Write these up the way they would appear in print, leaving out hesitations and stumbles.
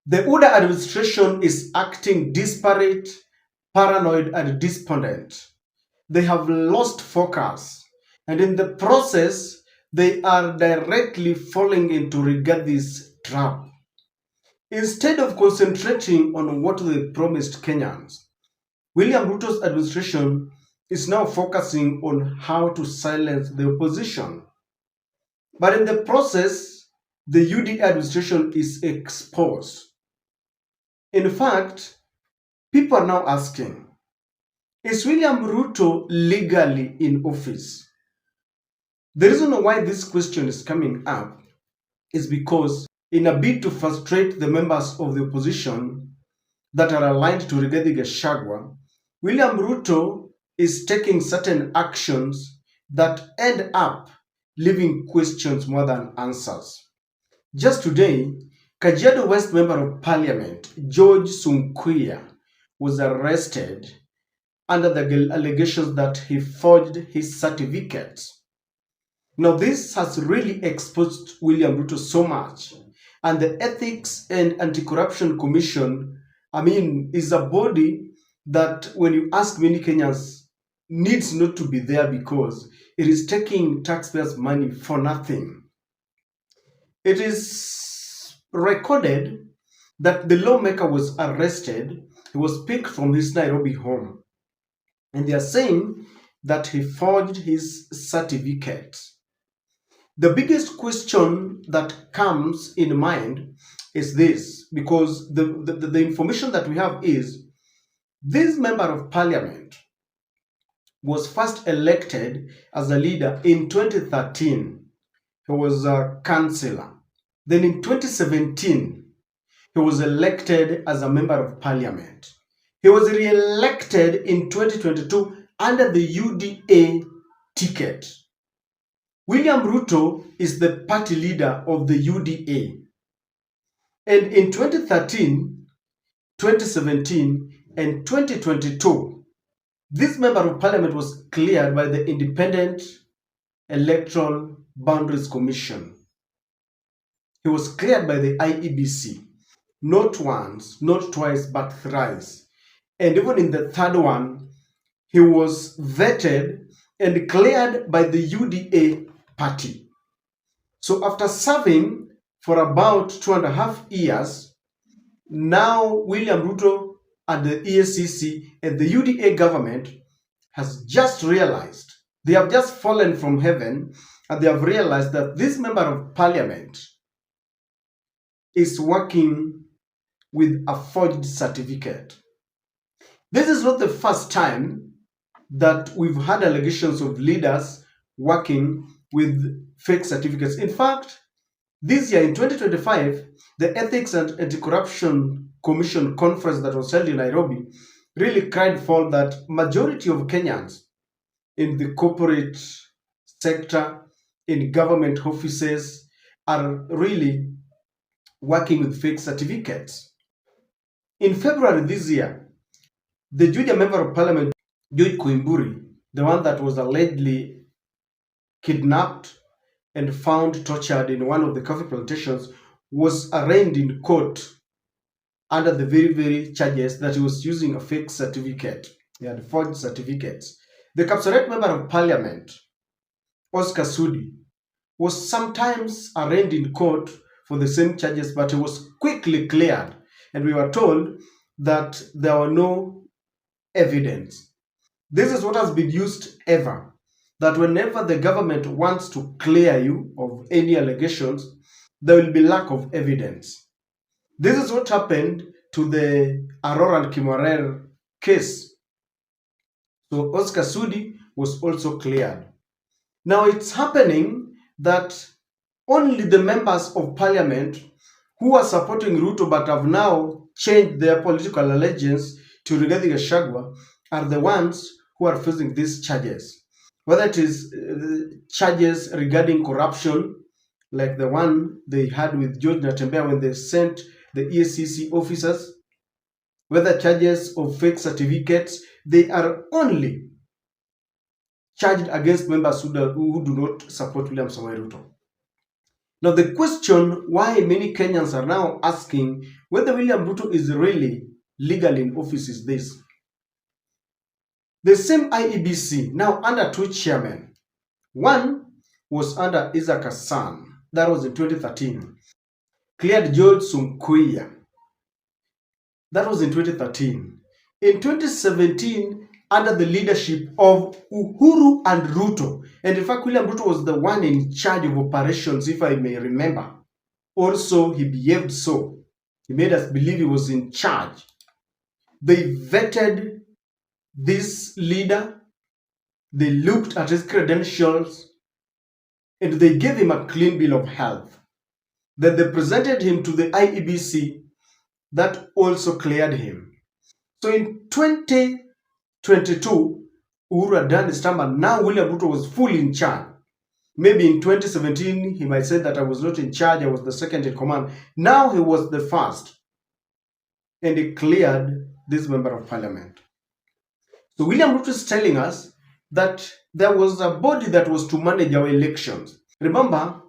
The UDA administration is acting disparate, paranoid, and despondent. They have lost focus, and in the process, they are directly falling into Rigathie's trap. Instead of concentrating on what they promised Kenyans, William Ruto's administration is now focusing on how to silence the opposition. But in the process, the UD administration is exposed. In fact, people are now asking, is William Ruto legally in office? The reason why this question is coming up is because in a bid to frustrate the members of the opposition that are aligned to Rigathi Gachagua, William Ruto is taking certain actions that end up leaving questions more than answers. Just today, Kajiado West Member of Parliament George Sunkuya was arrested under the allegations that he forged his certificates. Now, this has really exposed William Ruto so much, and the Ethics and Anti-Corruption Commission, is a body that, when you ask many Kenyans, needs not to be there because it is taking taxpayers' money for nothing. It is recorded that the lawmaker was arrested. He was picked from his Nairobi home, and they are saying that he forged his certificate. The biggest question that comes in mind is this, because the information that we have is this member of parliament was first elected as a leader in 2013. He was a councillor. Then in 2017, he was elected as a member of parliament. He was re-elected in 2022 under the UDA ticket. William Ruto is the party leader of the UDA. And in 2013, 2017, and 2022, this member of parliament was cleared by the Independent Electoral Boundaries Commission. He was cleared by the IEBC, not once, not twice, but thrice. And even in the third one, he was vetted and cleared by the UDA party. So after serving for about 2.5 years, now William Ruto and the EACC and the UDA government has just realized, they have just fallen from heaven, and they have realized that this member of parliament is working with a forged certificate. This is not the first time that we've had allegations of leaders working with fake certificates. In fact, this year in 2025, the Ethics and Anti-Corruption Commission conference that was held in Nairobi really cried foul that majority of Kenyans in the corporate sector, in government offices, are really working with fake certificates. In February this year, the Juja member of parliament, George Koimburi, the one that was allegedly kidnapped and found tortured in one of the coffee plantations, was arraigned in court under the very charges that he was using a fake certificate. He had forged certificates. The Kapsaret member of parliament, Oscar Sudi, was sometimes arraigned in court for the same charges, but he was quickly cleared. And we were told that there were no evidence. This is what has been used ever, that whenever the government wants to clear you of any allegations, there will be lack of evidence. This is what happened to the Aurora and Kimorer case. So Oscar Sudi was also cleared. Now it's happening that only the members of parliament who are supporting Ruto but have now changed their political allegiance to Rigathi Gachagua are the ones who are facing these charges. Whether it is charges regarding corruption, like the one they had with George Natembeya when they sent the EACC officers, whether charges of fake certificates, they are only charged against members who do not support William Samoei Ruto. Now, the question why many Kenyans are now asking whether William Ruto is really legal in office is this. The same IEBC, now under two chairmen. One was under Isaac Hassan, that was in 2013, cleared George Sunkuya, that was in 2013. In 2017, under the leadership of Uhuru and Ruto, and in fact, William Ruto was the one in charge of operations, if I may remember. Also, he behaved so. He made us believe he was in charge. They vetted this leader, they looked at his credentials, and they gave him a clean bill of health. Then they presented him to the IEBC, that also cleared him. So in 2022, Uhuru had done his term, and now William Ruto was fully in charge. Maybe in 2017, he might say that I was not in charge, I was the second in command. Now he was the first, and he cleared this member of parliament. So William Ruto is telling us that there was a body that was to manage our elections. Remember,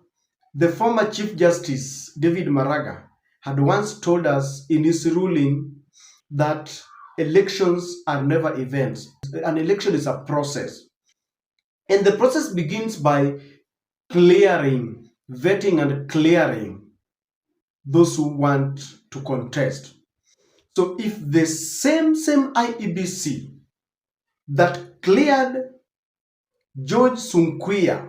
the former Chief Justice, David Maraga, had once told us in his ruling that elections are never events. An election is a process. And the process begins by clearing, vetting and clearing those who want to contest. So if the same IEBC that cleared George Sunkuya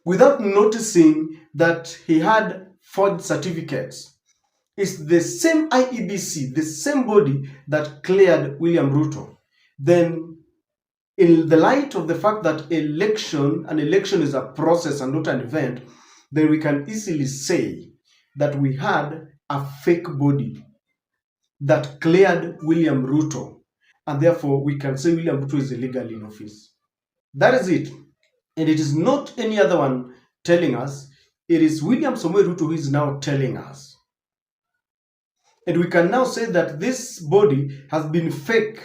without noticing that he had forged certificates is the same IEBC, the same body that cleared William Ruto, then in the light of the fact that an election is a process and not an event, then we can easily say that we had a fake body that cleared William Ruto, and therefore we can say William Ruto is illegal in office. That is it. And it is not any other one telling us, it is William Samoei Ruto who is now telling us. And we can now say that this body has been fake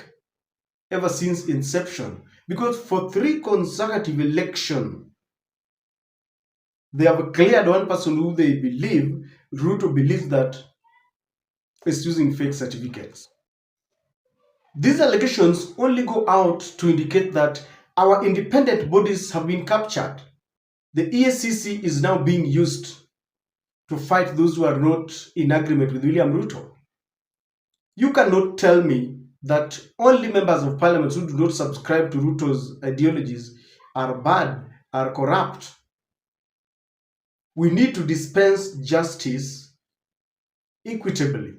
ever since inception, because for 3 consecutive elections, they have cleared one person who they believe, Ruto believes that is using fake certificates. These allegations only go out to indicate that our independent bodies have been captured. The EACC is now being used to fight those who are not in agreement with William Ruto. You cannot tell me that only members of parliament who do not subscribe to Ruto's ideologies are bad, are corrupt. We need to dispense justice equitably,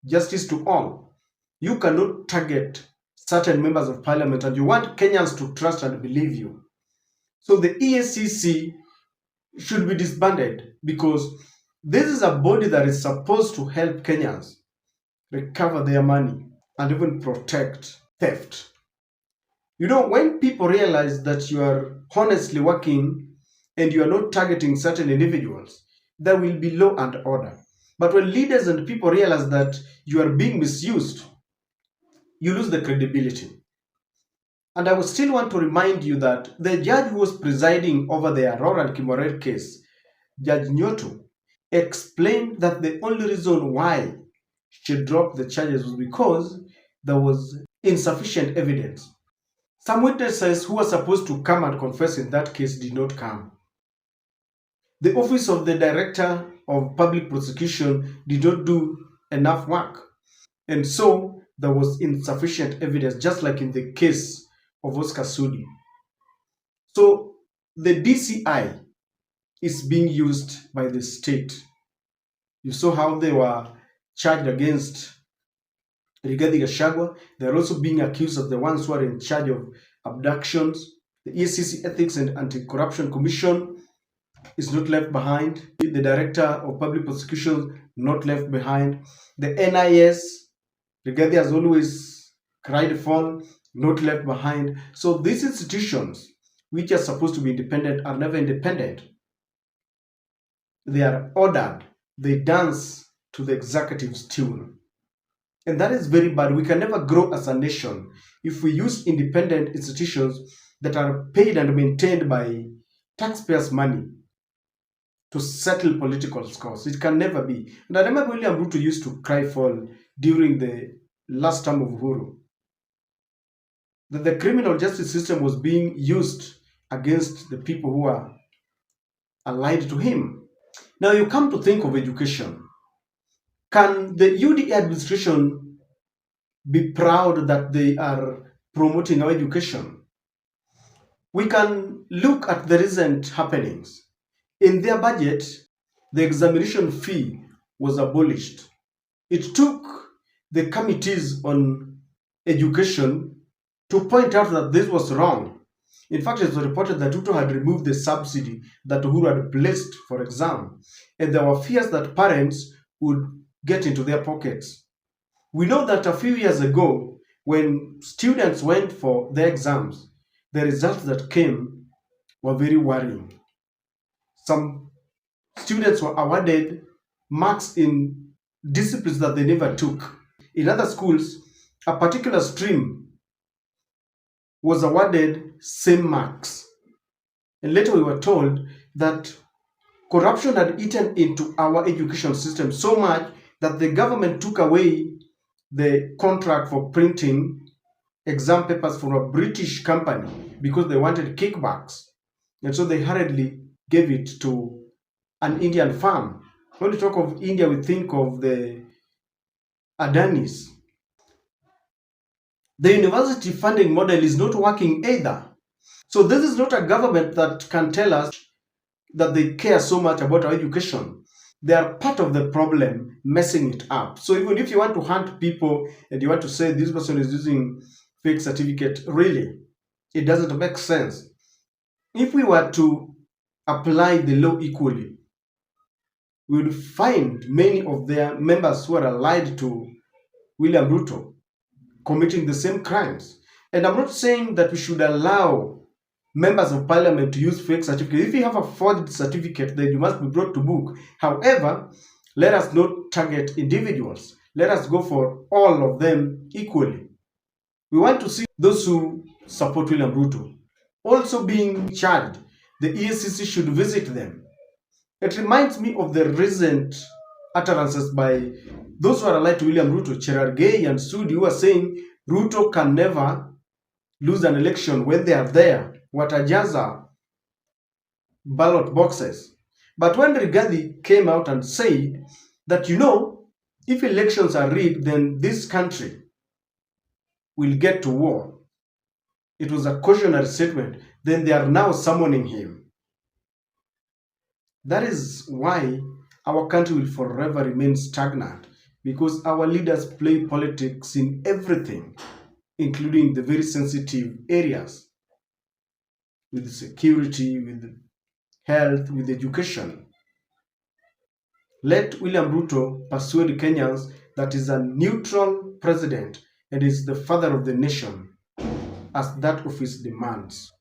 justice to all. You cannot target certain members of parliament and you want Kenyans to trust and believe you. So the EACC should be disbanded, because this is a body that is supposed to help Kenyans recover their money and even protect theft. You know, when people realize that you are honestly working and you are not targeting certain individuals, there will be law and order. But when leaders and people realize that you are being misused, you lose the credibility. And I would still want to remind you that the judge who was presiding over the Aurora and Kimorer case, Judge Nyoto, explained that the only reason why she dropped the charges was because there was insufficient evidence. Some witnesses who were supposed to come and confess in that case did not come. The office of the Director of Public Prosecution did not do enough work. And so there was insufficient evidence, just like in the case of Oscar Sudi. So the DCI is being used by the state. You saw how they were charged against Rigathi Gachagua. They are also being accused as the ones who are in charge of abductions. The EACC Ethics and Anti-Corruption Commission is not left behind. The Director of Public Prosecution not left behind. The NIS, Rigathi has always cried for, not left behind. So these institutions, which are supposed to be independent, are never independent. They are ordered. They dance to the executive's tune. And that is very bad. We can never grow as a nation if we use independent institutions that are paid and maintained by taxpayers' money to settle political scores. It can never be. And I remember William Ruto used to cry for during the last term of Uhuru that the criminal justice system was being used against the people who are allied to him. Now you come to think of education. Can the UD administration be proud that they are promoting our education? We can look at the recent happenings. In their budget, the examination fee was abolished. It took the committees on education to point out that this was wrong. In fact, it was reported that Ruto had removed the subsidy that Uhuru had placed for exam, and there were fears that parents would get into their pockets. We know that a few years ago, when students went for their exams, the results that came were very worrying. Some students were awarded marks in disciplines that they never took. In other schools, a particular stream was awarded same marks. And later we were told that corruption had eaten into our education system so much that the government took away the contract for printing exam papers from a British company because they wanted kickbacks. And so they hurriedly gave it to an Indian firm. When we talk of India, we think of the Adanis. The university funding model is not working either. So this is not a government that can tell us that they care so much about our education. They are part of the problem, messing it up. So even if you want to hunt people and you want to say this person is using fake certificate, really, it doesn't make sense. If we were to apply the law equally, we would find many of their members who are allied to William Ruto committing the same crimes. And I'm not saying that we should allow members of parliament to use fake certificates. If you have a forged certificate, then you must be brought to book. However, let us not target individuals. Let us go for all of them equally. We want to see those who support William Ruto also being charged. The EACC should visit them. It reminds me of the recent utterances by those who are allied to William Ruto, Cherargei and Sudi, who are saying Ruto can never lose an election when they are there. Watajaza ballot boxes. But when Rigathi came out and said that, if elections are rigged, then this country will get to war. It was a cautionary statement. Then they are now summoning him. That is why our country will forever remain stagnant, because our leaders play politics in everything, including the very sensitive areas, with security, with health, with education. Let William Ruto persuade Kenyans that is a neutral president and is the father of the nation, as that office demands.